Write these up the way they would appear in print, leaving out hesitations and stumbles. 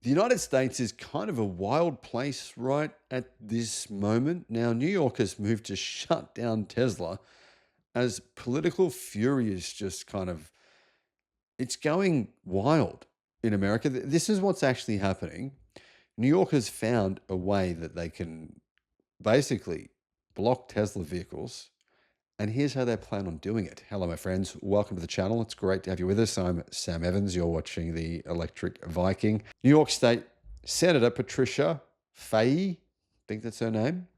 The United States is kind of a wild place right at this moment. Now, New York has moved to shut down Tesla as political fury is just it's going wild in America. This is what's actually happening. New York has found a way that they can basically block Tesla vehicles. And here's how they plan on doing it. Hello, my friends. Welcome to the channel. It's great to have you with us. I'm Sam Evans. You're watching the Electric Viking. New York State Senator Patricia Fahey, I think that's her name,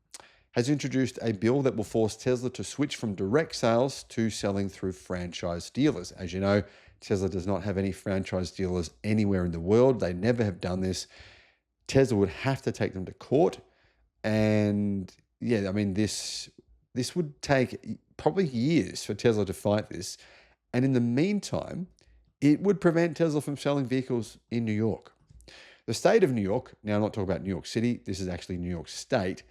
has introduced a bill that will force Tesla to switch from direct sales to selling through franchise dealers. As you know, Tesla does not have any franchise dealers anywhere in the world. They never have done this. Tesla would have to take them to court. And yeah, I mean, this would take probably years for Tesla to fight this. And in the meantime, it would prevent Tesla from selling vehicles in New York. The state of New York, now I'm not talking about New York City, this is actually New York State.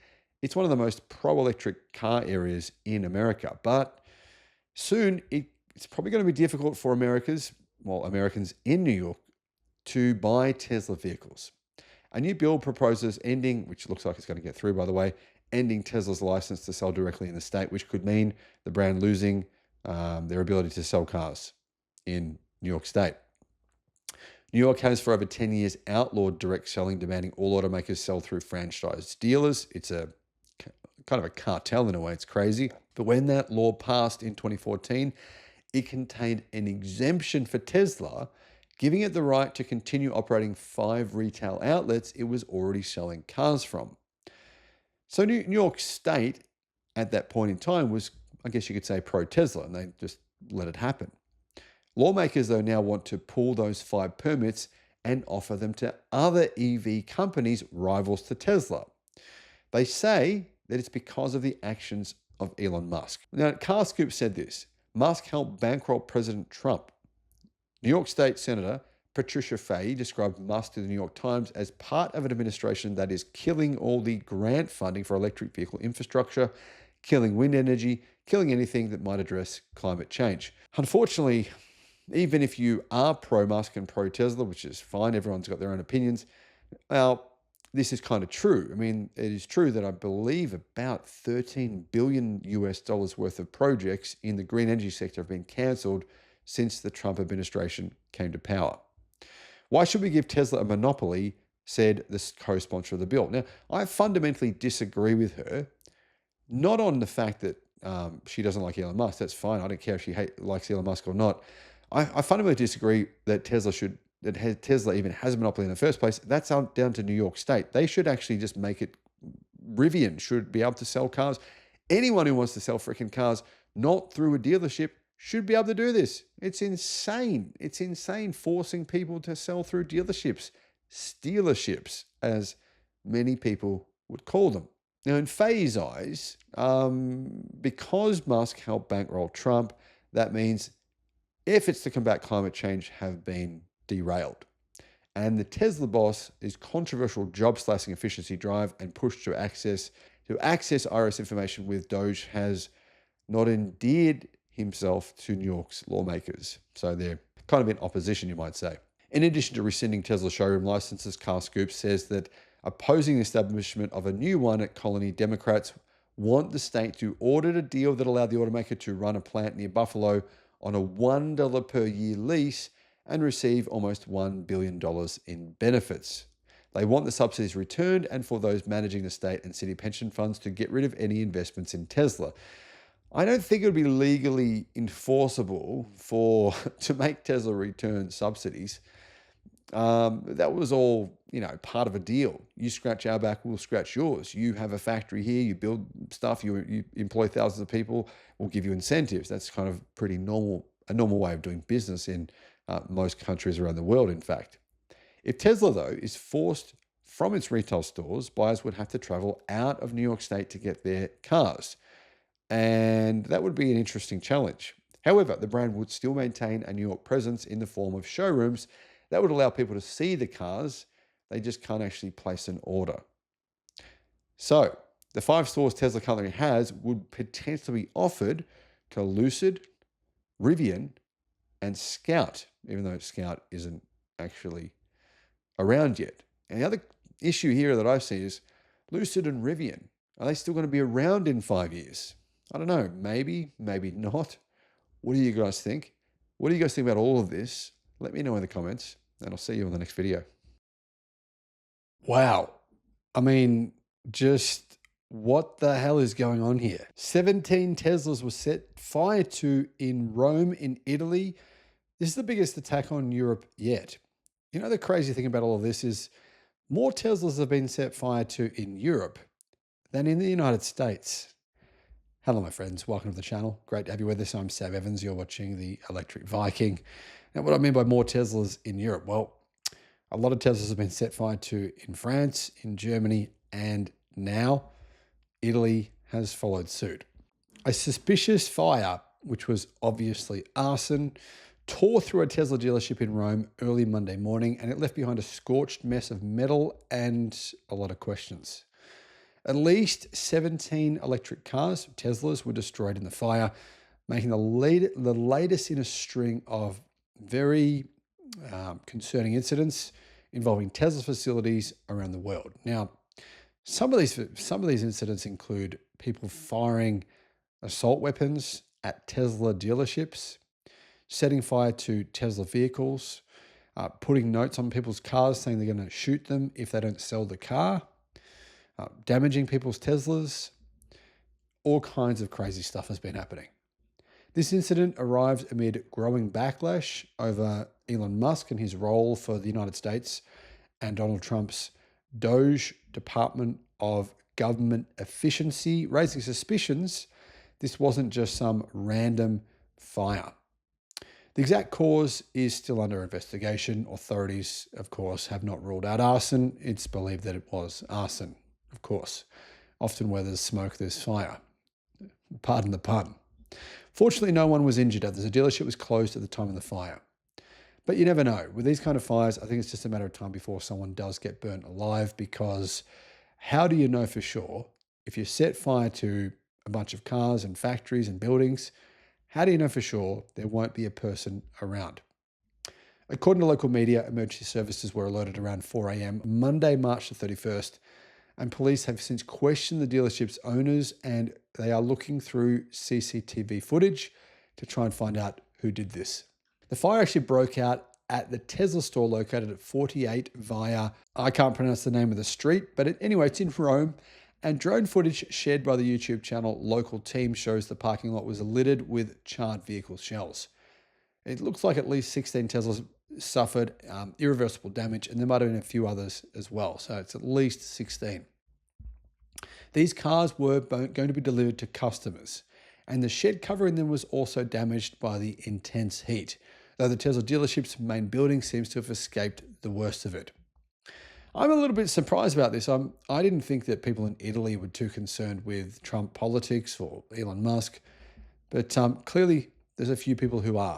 It's one of the most pro-electric car areas in America. But soon, it's probably going to be difficult for Americans in New York to buy Tesla vehicles. A new bill proposes ending, which looks like it's going to get through, by the way, ending Tesla's license to sell directly in the state, which could mean the brand losing their ability to sell cars in New York State. New York has for over 10 years outlawed direct selling, demanding all automakers sell through franchise dealers. It's a kind of a cartel in a way. It's crazy. But when that law passed in 2014, it contained an exemption for Tesla, giving it the right to continue operating 5 retail outlets it was already selling cars from. So New York State at that point in time was, I guess you could say, pro-Tesla, and they just let it happen. Lawmakers, though, now want to pull those 5 permits and offer them to other EV companies rivals to Tesla. They say that it's because of the actions of Elon Musk. Now, CarScoop said this: Musk helped bankroll President Trump. New York State Senator Patricia Fahey described Musk to the New York Times as part of an administration that is killing all the grant funding for electric vehicle infrastructure, killing wind energy, killing anything that might address climate change. Unfortunately, even if you are pro-Musk and pro-Tesla, which is fine, everyone's got their own opinions, well, this is kind of true. I mean, it is true that I believe about 13 billion US dollars worth of projects in the green energy sector have been cancelled since the Trump administration came to power. Why should we give Tesla a monopoly, said the co-sponsor of the bill. Now, I fundamentally disagree with her, not on the fact that she doesn't like Elon Musk. That's fine. I don't care if she likes Elon Musk or not. I fundamentally disagree that Tesla even has a monopoly in the first place. That's down to New York State. They should actually just make it, Rivian should be able to sell cars. Anyone who wants to sell freaking cars, not through a dealership, should be able to do this. It's insane. It's insane forcing people to sell through dealerships, stealerships, as many people would call them. Now, in Faye's eyes, because Musk helped bankroll Trump, that means efforts to combat climate change have been derailed. And the Tesla boss, his controversial job-slicing efficiency drive and push to access IRS information with Doge has not endeared himself to New York's lawmakers. So they're kind of in opposition, you might say. In addition to rescinding Tesla showroom licenses, CarScoop says that opposing the establishment of a new one at Colony, Democrats want the state to order a deal that allowed the automaker to run a plant near Buffalo on a $1 per year lease and receive almost $1 billion in benefits. They want the subsidies returned and for those managing the state and city pension funds to get rid of any investments in Tesla. I don't think it would be legally enforceable to make Tesla return subsidies. That was all, part of a deal. You scratch our back, we'll scratch yours. You have a factory here, you build stuff, you employ thousands of people, we'll give you incentives. That's kind of a normal way of doing business in most countries around the world, in fact. If Tesla, though, is forced from its retail stores, buyers would have to travel out of New York State to get their cars. And that would be an interesting challenge. However, the brand would still maintain a New York presence in the form of showrooms that would allow people to see the cars. They just can't actually place an order. So the 5 stores Tesla currently has would potentially be offered to Lucid, Rivian, and Scout, even though Scout isn't actually around yet. And the other issue here that I see is Lucid and Rivian. Are they still going to be around in 5 years? I don't know. Maybe, maybe not. What do you guys think? What do you guys think about all of this? Let me know in the comments, and I'll see you in the next video. Wow. I mean, just what the hell is going on here? 17 Teslas were set fire to in Rome, in Italy. This is the biggest attack on Europe yet. You know, the crazy thing about all of this is more Teslas have been set fire to in Europe than in the United States. Hello, my friends. Welcome to the channel. Great to have you with us. I'm Sam Evans. You're watching the Electric Viking. Now, what I mean by more Teslas in Europe? Well, a lot of Teslas have been set fire to in France, in Germany, and now Italy has followed suit. A suspicious fire, which was obviously arson, tore through a Tesla dealership in Rome early Monday morning, and it left behind a scorched mess of metal and a lot of questions. At least 17 electric cars, Teslas, were destroyed in the fire, making the latest in a string of very concerning incidents involving Tesla facilities around the world. Now, some of these incidents include people firing assault weapons at Tesla dealerships, setting fire to Tesla vehicles, putting notes on people's cars saying they're going to shoot them if they don't sell the car, damaging people's Teslas. All kinds of crazy stuff has been happening. This incident arrives amid growing backlash over Elon Musk and his role for the United States and Donald Trump's DOGE, Department of Government Efficiency, raising suspicions this wasn't just some random fire. The exact cause is still under investigation. Authorities, of course, have not ruled out arson. It's believed that it was arson, of course. Often where there's smoke, there's fire. Pardon the pun. Fortunately, no one was injured as the dealership was closed at the time of the fire. But you never know. With these kind of fires, I think it's just a matter of time before someone does get burnt alive, because how do you know for sure if you set fire to a bunch of cars and factories and buildings? How do you know for sure there won't be a person around? According to local media, emergency services were alerted around 4 a.m. Monday, March the 31st, and police have since questioned the dealership's owners, and they are looking through CCTV footage to try and find out who did this. The fire actually broke out at the Tesla store located at 48 via, I can't pronounce the name of the street, but anyway, it's in Rome. And drone footage shared by the YouTube channel Local Team shows the parking lot was littered with charred vehicle shells. It looks like at least 16 Teslas suffered irreversible damage, and there might have been a few others as well. So it's at least 16. These cars were going to be delivered to customers, and the shed covering them was also damaged by the intense heat, though the Tesla dealership's main building seems to have escaped the worst of it. I'm a little bit surprised about this. I didn't think that people in Italy were too concerned with Trump politics or Elon Musk, but clearly there's a few people who are.